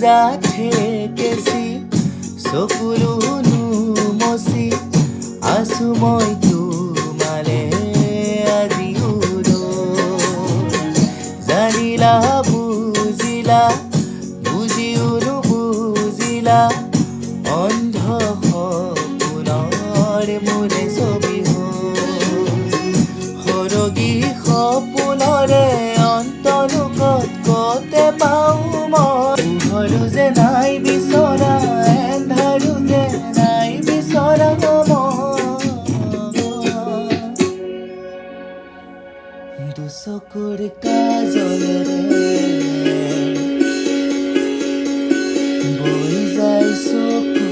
যা ঠেকেছি চকুলো নুমচি আছো মই তোমালে আজিও জানিলা বুজিলা বুজিও নুবুজিলা অন্ধ সপোনৰ মোৰে ছবি সৰগী সপোনৰে অন্তলোকত কতে পাওঁ মই পোহৰো যে নাই বিচৰা এন্ধাৰো যে নাই বিচৰা দুচকুৰ কাজলেৰে বৈ যায় চকু